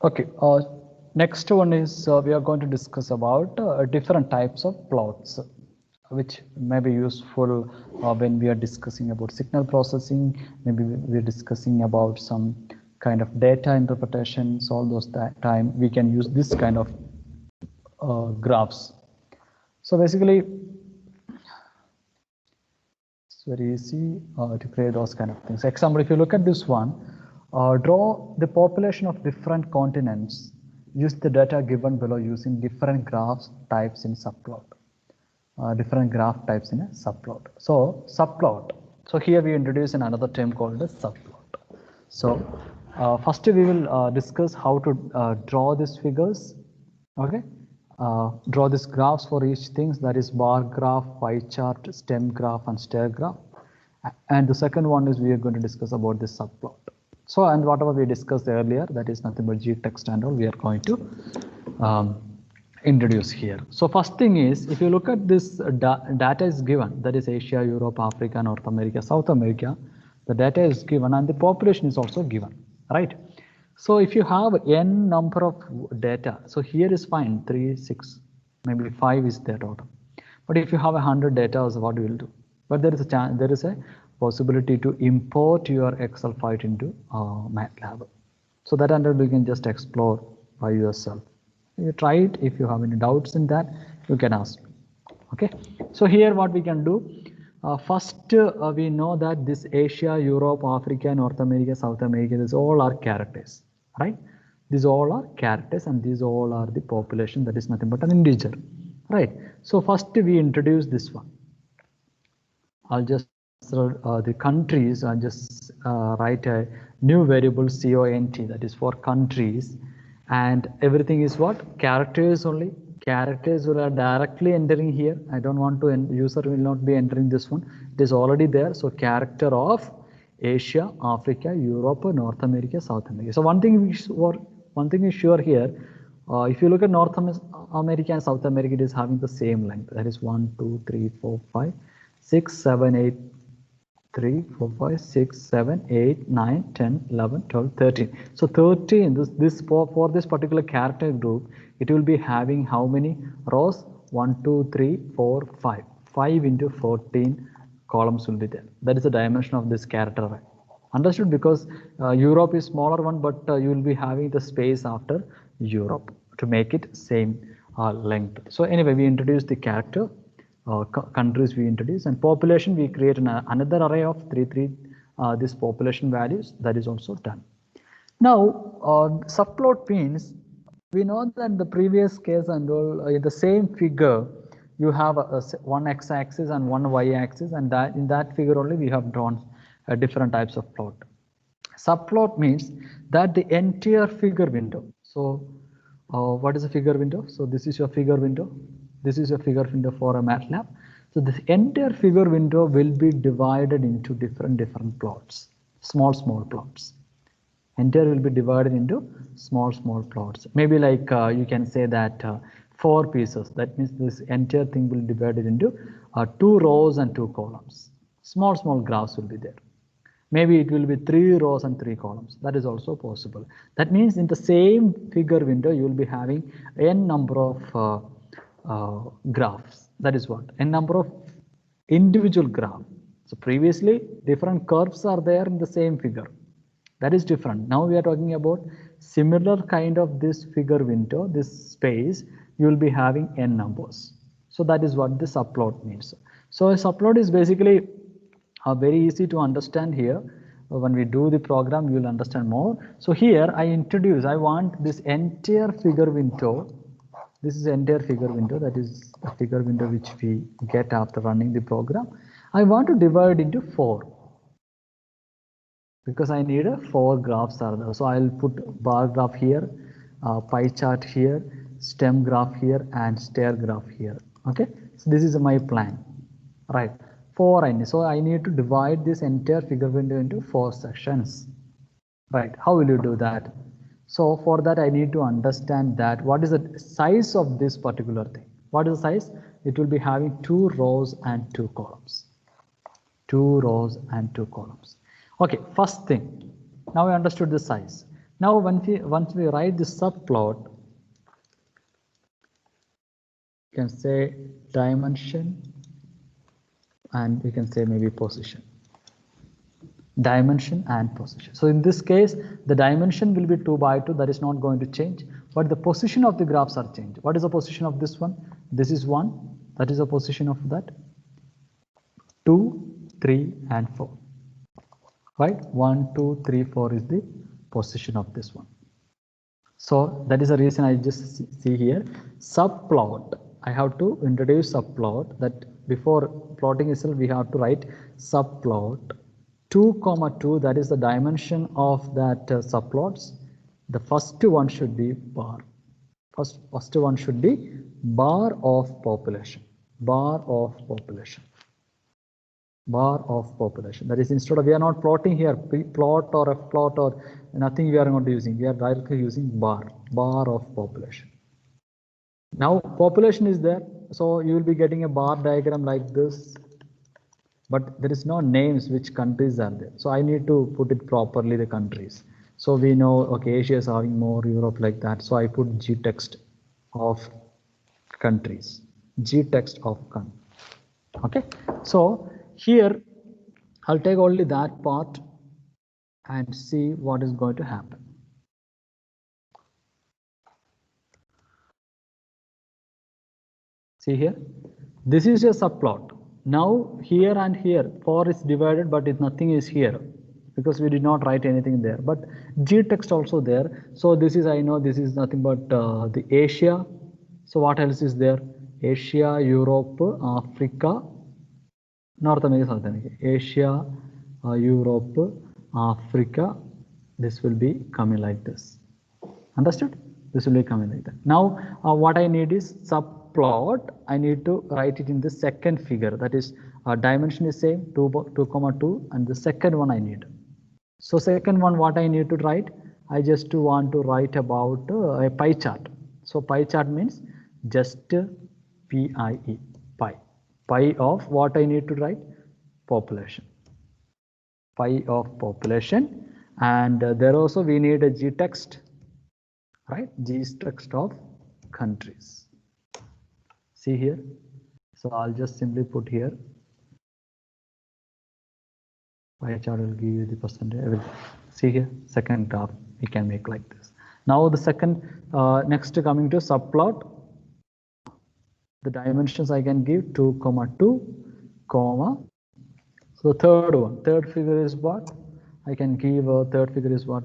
Okay, next one is we are going to discuss about different types of plots, which may be useful when we are discussing about signal processing. Maybe we're discussing about some kind of data interpretations. All those time we can use this kind of graphs. So basically, it's very easy to create those kind of things. Example, if you look at this one, draw the population of different continents. Use the data given below using different graphs types in subplot. Different graph types in a subplot. So subplot. So here we introduce another term called a subplot. So first we will discuss how to draw these figures. Okay. Draw these graphs for each things, that is bar graph, pie chart, stem graph, and stair graph. And the second one is we are going to discuss about this subplot. So, and whatever we discussed earlier, that is nothing but G-text and all, we are going to introduce here. So first thing is, if you look at this data is given, that is Asia, Europe, Africa, North America, South America, the data is given and the population is also given, right? So if you have n number of data, so here is fine, 3, 6, maybe 5 is there total. But if you have 100 data, so what you will do? But there is a chance, there is a possibility to import your Excel file into MATLAB. So that under you can just explore by yourself. You try it. If you have any doubts in that, you can ask me. Okay. So here what we can do. First, we know that this Asia, Europe, Africa, North America, South America, these all are characters, right? These all are characters and these all are the population, that is nothing but an integer, right? So first we introduce this one. I'll just the countries, I'll just write a new variable CONT, that is for countries, and everything is what? Characters only. Characters will are directly entering here. I don't want to, user will not be entering this one. It is already there. So character of Asia, Africa, Europe, North America, South America. So one thing is sure here. If you look at North America and South America, it is having the same length. That is 1, 2, 3, 4, 5, 6, 7, 8, 3, 4, 5, 6, 7, 8, 9, 10, 11, 12, 13. So 13, this for this particular character group, it will be having how many rows? 1, 2, 3, 4, 5. 5 into 14 columns will be there. That is the dimension of this character array. Understood? Because Europe is smaller one, but you will be having the space after Europe to make it same length. So anyway, we introduced the character. Countries we introduce, and population we create another array of 3 this population values. That is also done. Now subplot means we know that in the previous case and all in the same figure you have one x-axis and one y-axis, and that in that figure only we have drawn different types of plot. Subplot means that the entire figure window. So what is a figure window? So this is your figure window. This is a figure window for a MATLAB. So this entire figure window will be divided into different plots, small plots. Entire will be divided into small plots. Maybe like you can say that 4 pieces. That means this entire thing will be divided into 2 rows and 2 columns. Small graphs will be there. Maybe it will be 3 rows and 3 columns. That is also possible. That means in the same figure window, you will be having n number of graphs. That is what? A number of individual graphs. So previously, different curves are there in the same figure. That is different. Now we are talking about similar kind of this figure window, this space, you will be having n numbers. So that is what the subplot means. So a subplot is basically very easy to understand here. When we do the program, you will understand more. So here I want this entire figure window. This is the entire figure window, that is the figure window which we get after running the program. I want to divide into 4 because I need 4 graphs are there. So I'll put bar graph here, pie chart here, stem graph here, and stair graph here. Okay, so this is my plan, right? 4 I need. So I need to divide this entire figure window into 4 sections, right? How will you do that? So for that, I need to understand that what is the size of this particular thing. What is the size? It will be having 2 rows and 2 columns. 2 rows and 2 columns. Okay, first thing. Now I understood the size. Now, once we write the subplot, you can say dimension, and we can say maybe position. Dimension and position. So in this case, the dimension will be 2 by 2. That is not going to change, but the position of the graphs are changed. What is the position of this one? This is 1. That is the position of that. 2, 3, and 4. Right? 1, 2, 3, 4 is the position of this one. So that is the reason I just see here subplot. I have to introduce subplot. That before plotting itself, we have to write subplot 2, 2. That is the dimension of that subplots. The first one should be bar. First one should be bar of population. Bar of population. Bar of population. That is, instead of, we are not plotting here plot or f plot or nothing we are not using. We are directly using bar of population. Now population is there, so you will be getting a bar diagram like this, but there is no names which countries are there. So I need to put it properly, the countries. So we know, okay, Asia is having more, Europe like that. So I put G text of countries. G text of countries. Okay, so here I'll take only that part and see what is going to happen. See here, this is a subplot. Now here and here 4 is divided, but nothing is here because we did not write anything there, but G text also there. So this is, I know this is nothing but the Asia. So what else is there? Asia, Europe, Africa, North America, South America, Asia, Europe, Africa. This will be coming like this. Understood? This will be coming like that. Now, what I need is subplot. I need to write it in the second figure. That is, dimension is same 2, 2, and the second one I need. So second one, what I need to write? I just want to write about a pie chart. So pie chart means just PIE, pie. Pi of what I need to write? Population. Pi of population, and there also we need a G text, right? G text of countries. See here. So I'll just simply put here. Pie chart will give you the percentage. Everything. See here, second graph we can make like this. Now the second, next coming to subplot. The dimensions I can give 2, 2, comma. So the third one, third figure is what? I can give a third figure is what?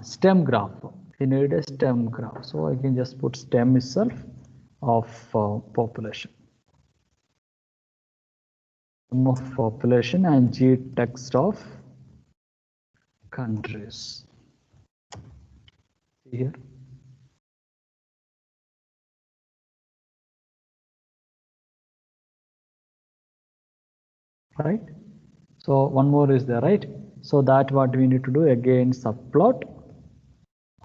Stem graph. We need a stem graph. So I can just put stem itself of population. Stem of population and G text of countries. See here. Right? So one more is there, right? So that what we need to do again, subplot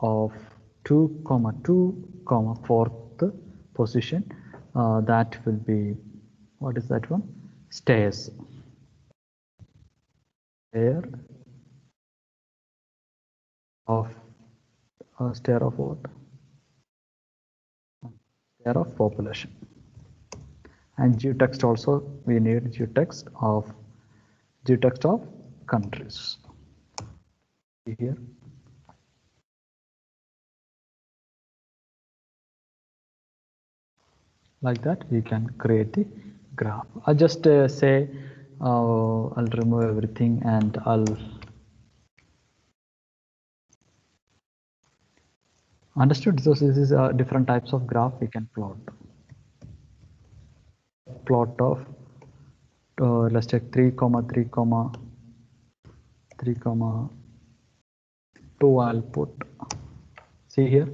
of 2, 2, fourth position. That will be, what is that one? Stairs. Stair of stair of what? Stair of population. And G text also we need G text of countries. Here. Like that we can create the graph. I'll just say I'll remove everything and I'll understood. So this is different types of graph we can plot. Plot of let's take 3, 3, 3, 2. I'll put, see here.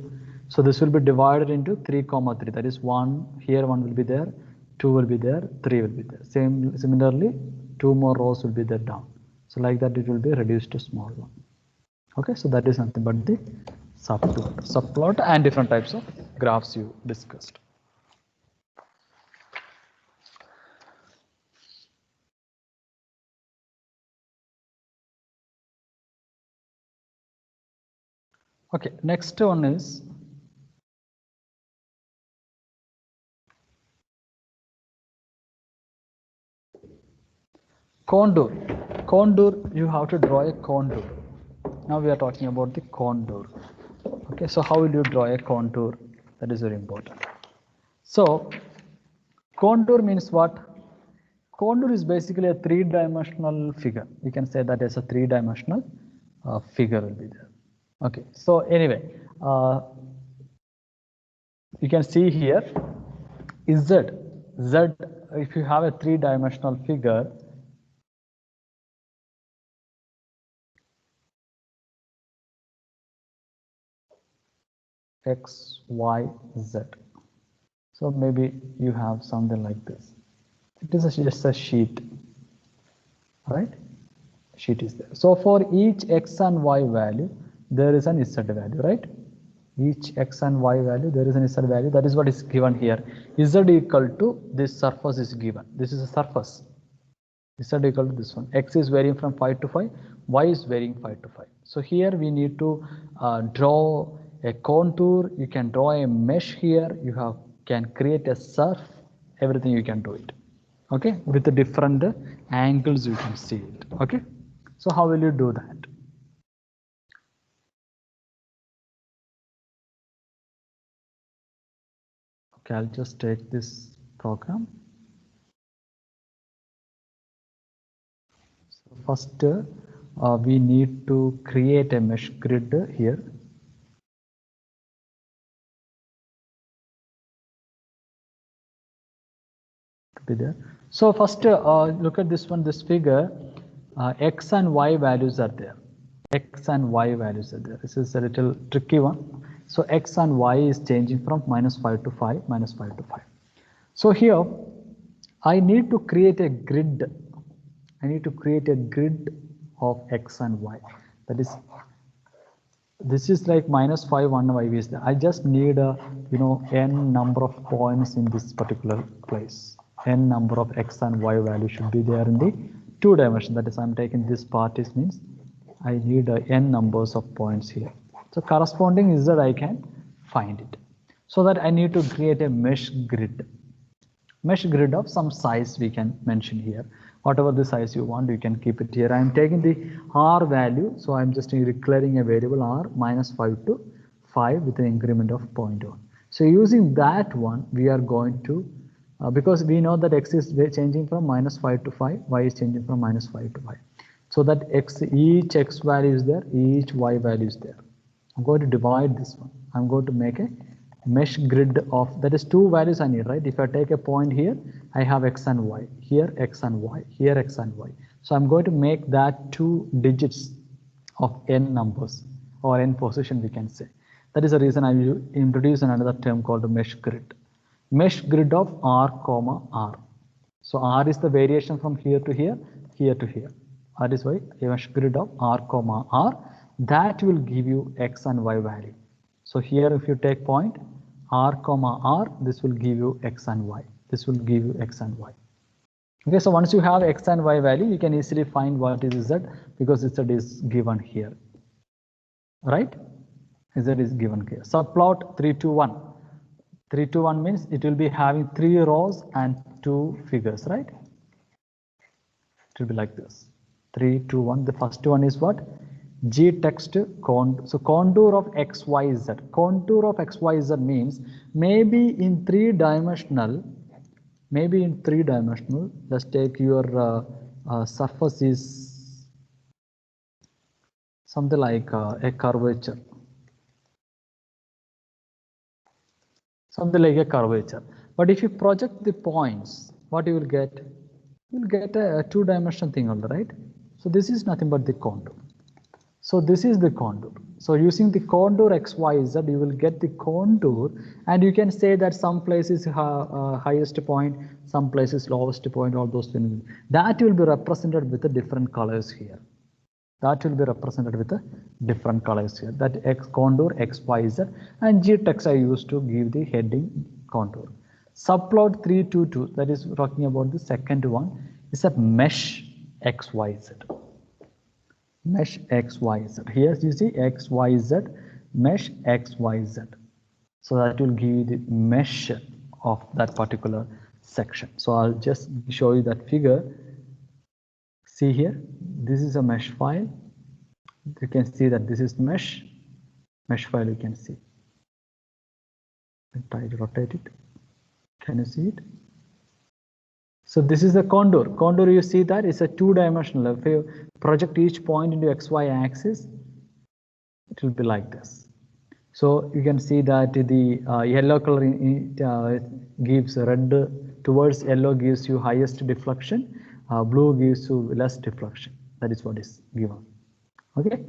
So this will be divided into 3, 3. That is 1 here, 1 will be there, 2 will be there, 3 will be there. Similarly, 2 more rows will be there down. So like that it will be reduced to small one. Okay, so that is nothing but the subplot and different types of graphs you discussed. Okay, next one is contour. Contour, you have to draw a contour. Now we are talking about the contour. Okay, so how will you draw a contour? That is very important. So contour means what? Contour is basically a three-dimensional figure. You can say that as a three-dimensional figure will be there. Okay, so anyway, you can see here Z. If you have a three-dimensional figure, X, Y, Z. So maybe you have something like this. It is just a sheet, right? Sheet is there. So for each X and Y value, there is an Z value, right? Each X and Y value, there is an Z value. That is what is given here. Z equal to this surface is given. This is a surface. Z equal to this one. X is varying from 5 to 5. Y is varying 5 to 5. So here we need to draw a contour. You can draw a mesh here. You can create a surf. Everything you can do it. Okay, with the different angles you can see it. Okay, so how will you do that? Okay, I'll just take this program. So first, we need to create a mesh grid here. To be there. So first, look at this one. This figure, X and Y values are there. X and Y values are there. This is a little tricky one. So X and Y is changing from -5 to 5, -5 to 5. So here, I need to create a grid. I need to create a grid of X and Y. That is, this is like -5, 1 Y is there. I just need a, n number of points in this particular place. N number of X and Y value should be there in the 2 dimension. That is, I'm taking this part is means I need n numbers of points here. So corresponding is that I can find it. So that I need to create a mesh grid. Mesh grid of some size we can mention here. Whatever the size you want, you can keep it here. I am taking the R value. So I'm just declaring a variable R -5 to 5 with an increment of 0.1. So using that one, we are going to, because we know that X is changing from -5 to 5, Y is changing from -5 to 5. So that each X value is there, each Y value is there. I'm going to divide this one. I'm going to make a mesh grid of, that is 2 values I need, right? If I take a point here, I have X and Y, here X and Y, here X and Y. So I'm going to make that 2 digits of n numbers or n position we can say. That is the reason I will introduce another term called mesh grid. Mesh grid of R, R. So R is the variation from here to here, here to here. That is why a mesh grid of R, R, that will give you X and Y value. So here if you take point R, R, this will give you X and Y. This will give you X and Y. Okay, so once you have X and Y value, you can easily find what is Z because Z is given here. Right? Z is given here. Subplot 3 to 1. 3 to 1 means it will be having 3 rows and 2 figures, right? It will be like this. 3 to 1. The first one is what? G text contour. So contour of X, Y, Z. Contour of X, Y, Z means maybe in 3 dimensional. Let's take your surface is something like a curvature. Something like a curvature. But if you project the points, what you will get? You will get a 2-dimensional thing, all right? So this is nothing but the contour. So this is the contour. So using the contour X, Y, Z, you will get the contour, and you can say that some places highest point, some places lowest point, all those things. That will be represented with the different colors here. That will be represented with the different colors here. That X contour X, Y, Z, and G text I used to give the heading contour. Subplot 3 to 2, that is talking about the second one, is a mesh X, Y, Z. Mesh X, Y, Z. Here you see X, Y, Z. mesh x, y, z. So that will give you the mesh of that particular section. So I'll just show you that figure. See here, this is a mesh file. You can see that this is mesh file. You can see. Try to rotate it. Can you see it? So this is the contour. Contour, you see that it's a two-dimensional. If you project each point into XY axis, it will be like this. So you can see that the yellow color gives red towards yellow gives you highest deflection, blue gives you less deflection. That is what is given. Okay,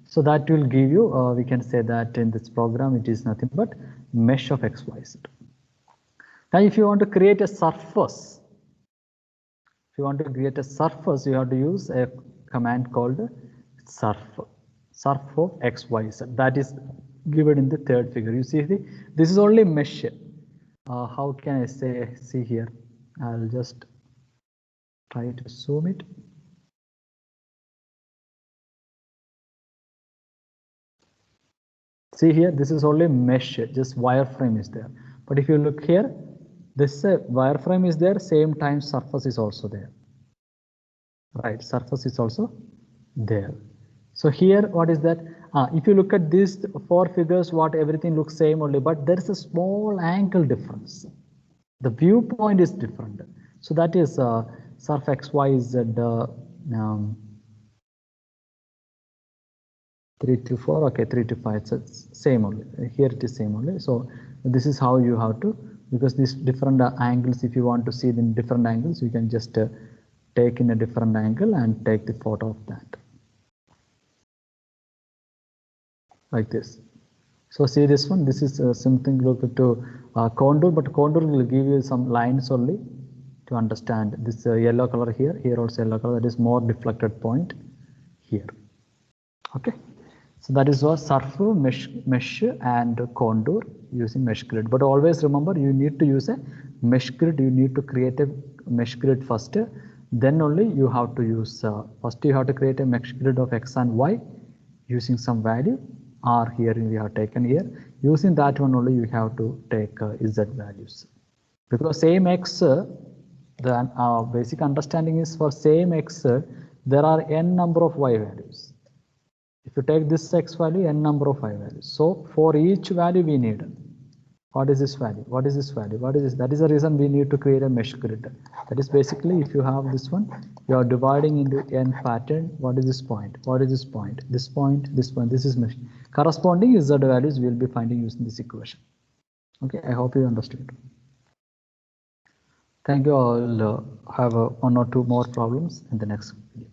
so that will give you, we can say that in this program it is nothing but mesh of XYZ. Now if you want to create a surface, you have to use a command called surf of XYZ. That is given in the third figure. You see, this is only mesh. How can I say? See here, I'll just try to zoom it. See here, this is only mesh, just wireframe is there. But if you look here, this wireframe is there, same time surface is also there. Right, surface is also there. So here, what is that? If you look at these four figures, what everything looks same only, but there is a small angle difference. The viewpoint is different. So that is surf XYZ 3 to 4, okay, 3 to 5, so it's same only. Here it is same only. So this is how you have to, because these different angles, if you want to see the different angles, you can just take in a different angle and take the photo of that. Like this. So see this one, this is something related to contour, but contour will give you some lines only to understand. This yellow color here, here also yellow color, that is more deflected point here. Okay. So that is what surf, mesh and contour using mesh grid. But always remember, you need to use a mesh grid. You need to create a mesh grid first. Then only you have to use, first you have to create a mesh grid of X and Y using some value. R here we have taken here. Using that one only you have to take Z values. Because same X, the basic understanding is for same X, there are n number of Y values. If you take this X value, n number of Y values. So for each value we need, what is this value? What is this value? What is this? That is the reason we need to create a mesh grid. That is basically, if you have this one, you are dividing into n pattern. What is this point? What is this point? This point, this point, this is mesh. Corresponding Z values we will be finding using this equation. Okay, I hope you understood. Thank you all. Have one or two more problems in the next video.